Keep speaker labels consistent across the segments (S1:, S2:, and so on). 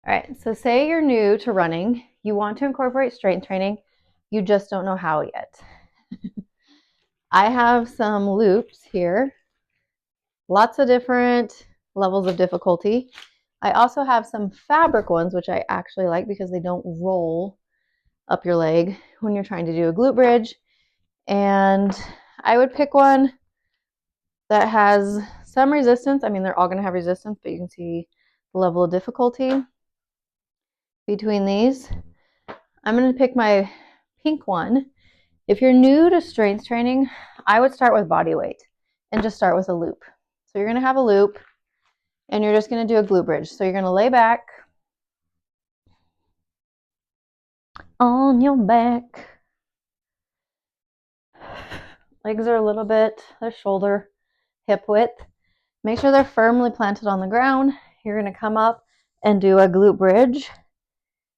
S1: All right, so say you're new to running, you want to incorporate strength training, you just don't know how yet. I have some loops here, lots of different levels of difficulty. I also have some fabric ones, which I actually like because they don't roll up your leg when you're trying to do a glute bridge. And I would pick one that has some resistance. I mean, they're all going to have resistance, but you can see the level of difficulty between these. I'm going to pick my pink one. If you're new to strength training, I would start with body weight and just start with a loop. So you're going to have a loop and you're just going to do a glute bridge. So you're going to lay back on your back. Legs are a little bit, their shoulder, hip width. Make sure they're firmly planted on the ground. You're going to come up and do a glute bridge.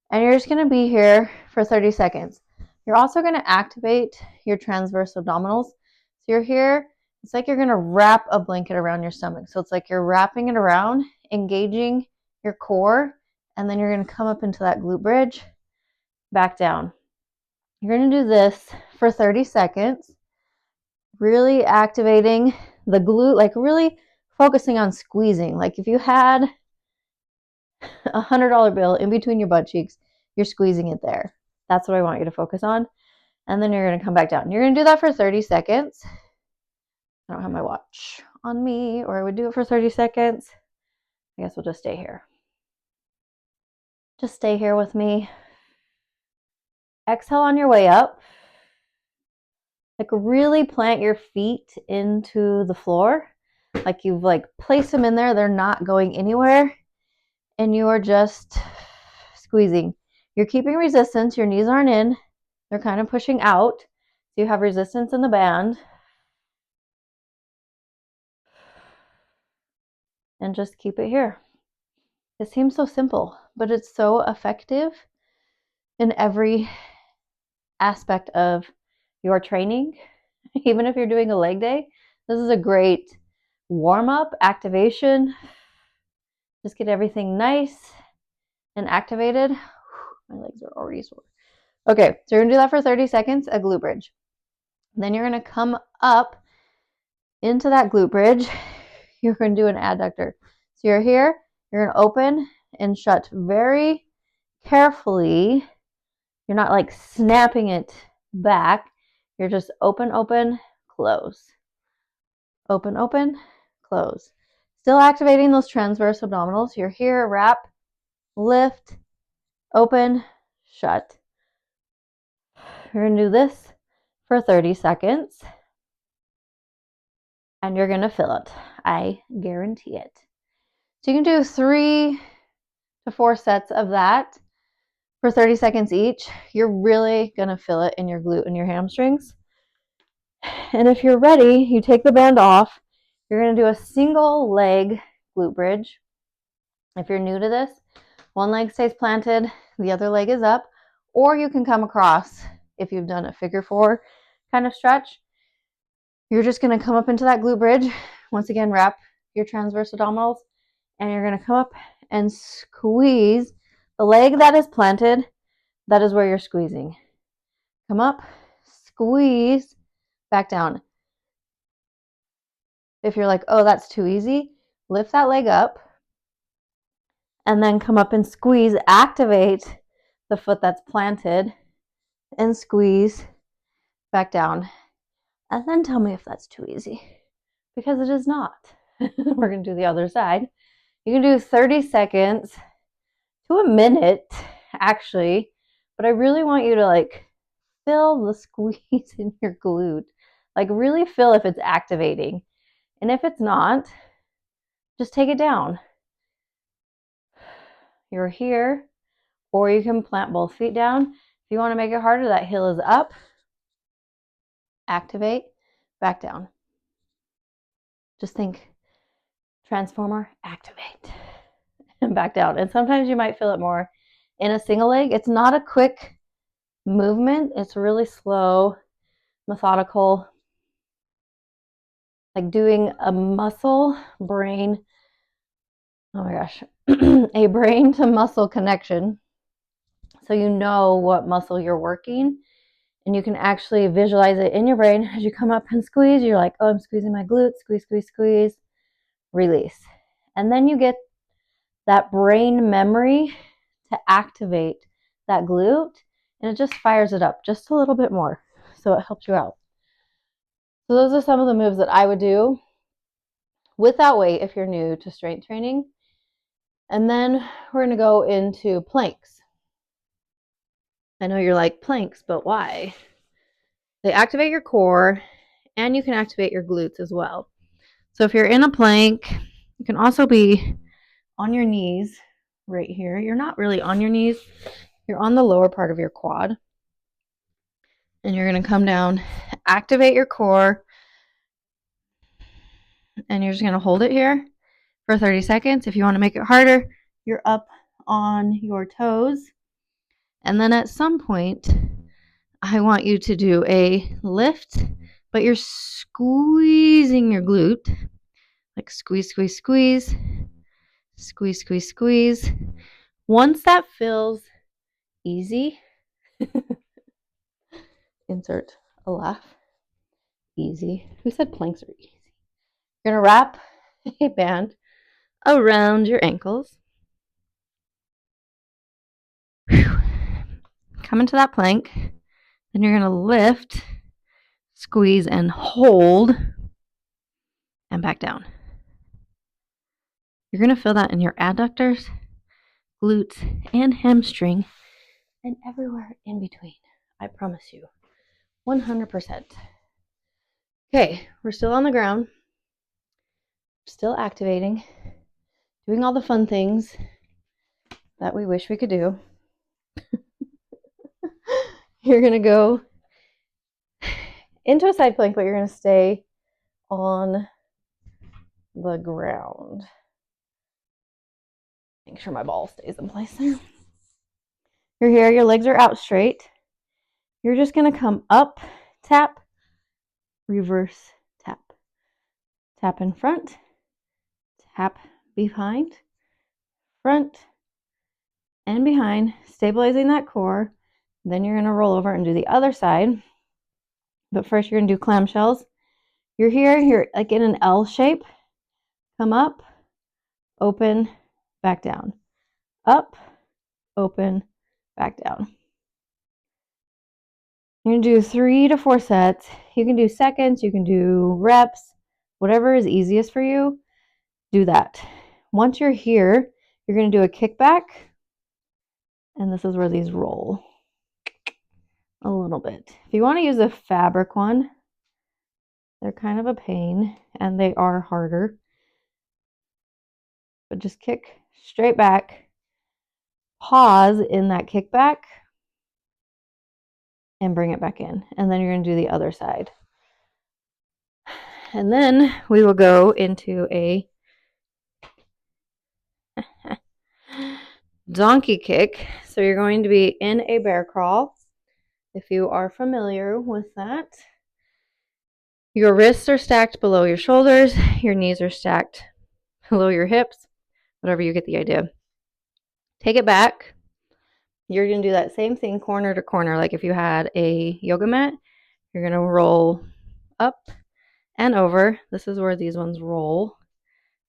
S1: And you're just going to be here for 30 seconds. You're also going to activate your transverse abdominals. So you're here, it's like you're going to wrap a blanket around your stomach. So it's like you're wrapping it around, engaging your core, and then you're going to come up into that glute bridge, back down. You're going to do this for 30 seconds, really activating the glute, like really focusing on squeezing. Like if you had a $100 bill in between your butt cheeks, you're squeezing it there. That's what I want you to focus on. And then you're going to come back down. You're going to do that for 30 seconds. I don't have my watch on me, or I would do it for 30 seconds. I guess we'll just stay here. Just stay here with me. Exhale on your way up. Like really plant your feet into the floor. Like you've placed them in there. They're not going anywhere. And you are just squeezing. You're keeping resistance. Your knees aren't in. They're kind of pushing out. So you have resistance in the band. And just keep it here. It seems so simple, but it's so effective in every aspect of your training. Even if you're doing a leg day, this is a great warm-up, activation. Just get everything nice and activated. My legs are already sore. Okay, so you're gonna do that for 30 seconds, a glute bridge. Then you're gonna come up into that glute bridge. You're gonna do an adductor. So you're here, you're gonna open and shut very carefully. You're not like snapping it back. You're just open, open, close. Open, open, close. Still activating those transverse abdominals. You're here, wrap, lift, open, shut. You're going to do this for 30 seconds. And you're going to feel it. I guarantee it. So you can do 3 to 4 sets of that for 30 seconds each. You're really going to feel it in your glute and your hamstrings. And if you're ready, you take the band off. You're going to do a single leg glute bridge. If you're new to this, one leg stays planted, the other leg is up, or you can come across if you've done a figure 4 kind of stretch. You're just going to come up into that glute bridge. Once again, wrap your transverse abdominals, and you're going to come up and squeeze the leg that is planted. That is where you're squeezing. Come up, squeeze, back down. If you're like, oh, that's too easy, lift that leg up and then come up and squeeze, activate the foot that's planted and squeeze back down. And then tell me if that's too easy, because it is not. We're going to do the other side. You can do 30 seconds to a minute, actually, but I really want you to feel the squeeze in your glute. Really feel if it's activating. And if it's not, just take it down. You're here, or you can plant both feet down. If you want to make it harder, that heel is up. Activate, back down. Just think, transformer, activate, and back down. And sometimes you might feel it more in a single leg. It's not a quick movement. It's really slow, methodical, like doing a muscle brain oh my gosh, a brain to muscle connection. So you know what muscle you're working, and you can actually visualize it in your brain as you come up and squeeze. You're like, oh, I'm squeezing my glutes, squeeze, squeeze, squeeze, release. And then you get that brain memory to activate that glute, and it just fires it up just a little bit more. So it helps you out. So those are some of the moves that I would do without weight if you're new to strength training. And then we're going to go into planks. I know you're like, planks, but why? They activate your core, and you can activate your glutes as well. So if you're in a plank, you can also be on your knees right here. You're not really on your knees. You're on the lower part of your quad. And you're going to come down, activate your core, and you're just going to hold it here for 30 seconds. If you want to make it harder, you're up on your toes. And then at some point, I want you to do a lift, but you're squeezing your glute. Like squeeze, squeeze, squeeze, squeeze, squeeze, squeeze. Once that feels easy, insert a laugh. Easy. Who said planks are easy? You're going to wrap a band around your ankles. Whew. Come into that plank. Then you're going to lift, squeeze, and hold, and back down. You're going to feel that in your adductors, glutes, and hamstring, and everywhere in between. I promise you. 100%. Okay, we're still on the ground. Still activating. Doing all the fun things that we wish we could do. You're going to go into a side plank, but you're going to stay on the ground. Make sure my ball stays in place there. You're here, your legs are out straight. You're just going to come up, tap, reverse, tap. Tap in front, tap behind, front, and behind, stabilizing that core. Then you're going to roll over and do the other side. But first, you're going to do clamshells. You're here, you're like in an L shape. Come up, open, back down. Up, open, back down. You're going to do 3 to 4 sets. You can do seconds, you can do reps, whatever is easiest for you, do that. Once you're here, you're going to do a kickback. And this is where these roll a little bit. If you want to use a fabric one, they're kind of a pain and they are harder. But just kick straight back, pause in that kickback, and bring it back in. And then you're going to do the other side. And then we will go into a donkey kick. So you're going to be in a bear crawl. If you are familiar with that, your wrists are stacked below your shoulders, your knees are stacked below your hips, whatever, you get the idea. Take it back. You're going to do that same thing corner to corner. Like if you had a yoga mat, you're going to roll up and over. This is where these ones roll,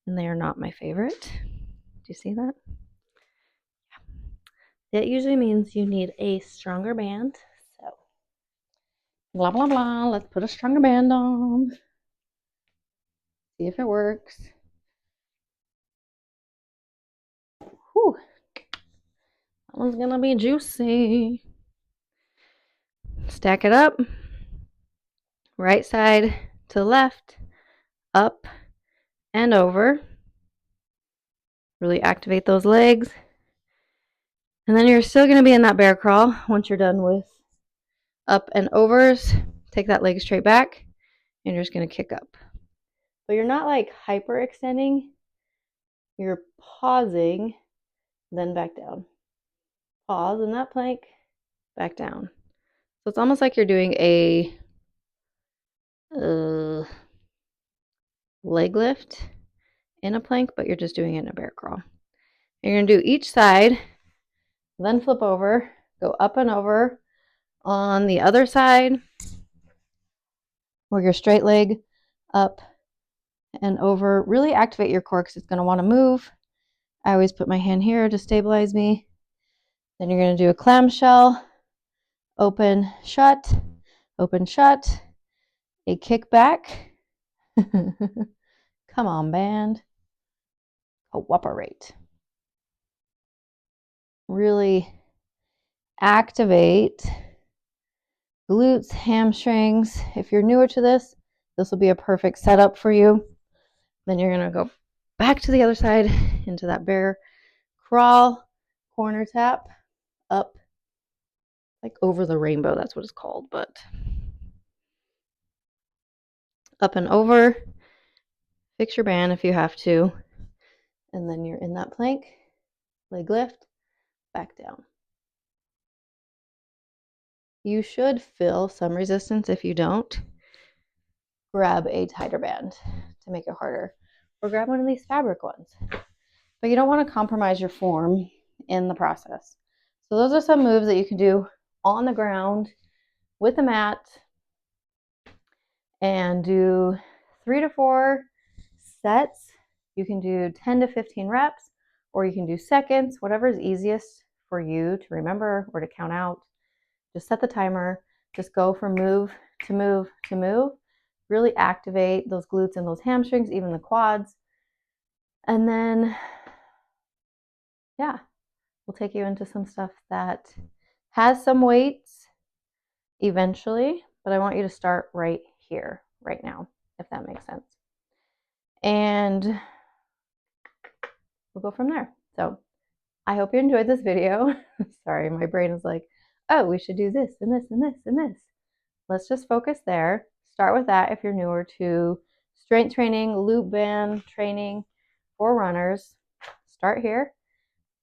S1: and they are not my favorite. Do you see that? Yeah. That usually means you need a stronger band. So, blah, blah, blah. Let's put a stronger band on. See if it works. Whew. That one's going to be juicy. Stack it up. Right side to left, up and over. Really activate those legs. And then you're still going to be in that bear crawl once you're done with up and overs. Take that leg straight back, and you're just going to kick up. But you're not like hyperextending. You're pausing, then back down. Pause in that plank, back down. So it's almost like you're doing a leg lift in a plank, but you're just doing it in a bear crawl. You're going to do each side, then flip over, go up and over on the other side, or your straight leg up and over. Really activate your core because it's going to want to move. I always put my hand here to stabilize me. Then you're going to do a clamshell, open, shut, a kickback. Come on, band. Cooperate. Really activate glutes, hamstrings. If you're newer to this, this will be a perfect setup for you. Then you're going to go back to the other side into that bear crawl, corner tap, up, like over the rainbow. That's what it's called, but up and over. Fix your band if you have to. And then you're in that plank, leg lift, back down. You should feel some resistance. If you don't, grab a tighter band to make it harder, or grab one of these fabric ones. But you don't want to compromise your form in the process. So those are some moves that you can do on the ground with a mat and do 3 to 4 sets. You can do 10 to 15 reps, or you can do seconds, whatever is easiest for you to remember or to count out. Just set the timer. Just go from move to move to move. Really activate those glutes and those hamstrings, even the quads. And then, yeah, we'll take you into some stuff that has some weights eventually, but I want you to start right here, right now, if that makes sense. And we'll go from there. So I hope you enjoyed this video. Sorry, my brain is like, oh, we should do this and this and this and this. Let's just focus there. Start with that if you're newer to strength training, loop band training for runners. Start here,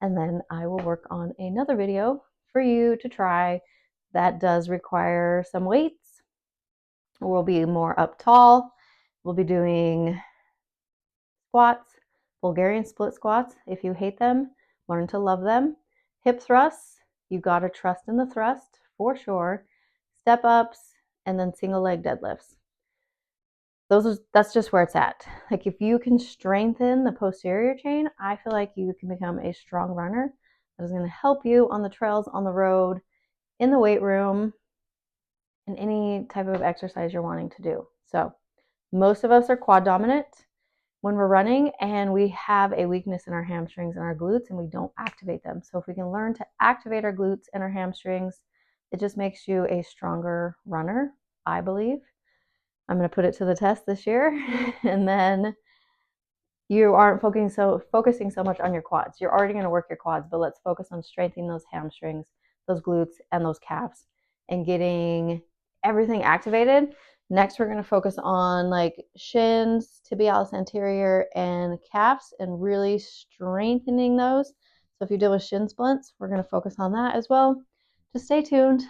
S1: and then I will work on another video for you to try that does require some weights. We'll be more up tall. We'll be doing squats, Bulgarian split squats. If you hate them, learn to love them. Hip thrusts, you got to trust in the thrust for sure. Step ups, and then single leg deadlifts. That's just where it's at. Like if you can strengthen the posterior chain, I feel like you can become a strong runner that is going to help you on the trails, on the road, in the weight room, in any type of exercise you're wanting to do. So most of us are quad dominant when we're running, and we have a weakness in our hamstrings and our glutes, and we don't activate them. So if we can learn to activate our glutes and our hamstrings, it just makes you a stronger runner, I believe. I'm going to put it to the test this year. And then you aren't focusing so much on your quads. You're already going to work your quads, but let's focus on strengthening those hamstrings, those glutes, and those calves, and getting everything activated. Next, we're going to focus on like shins, tibialis anterior, and calves, and really strengthening those. So if you deal with shin splints, we're going to focus on that as well. Just stay tuned.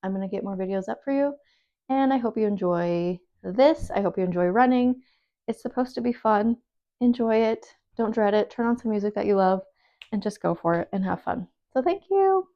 S1: I'm going to get more videos up for you, and I hope you enjoy this. I hope you enjoy running. It's supposed to be fun. Enjoy it. Don't dread it. Turn on some music that you love and just go for it and have fun. So thank you.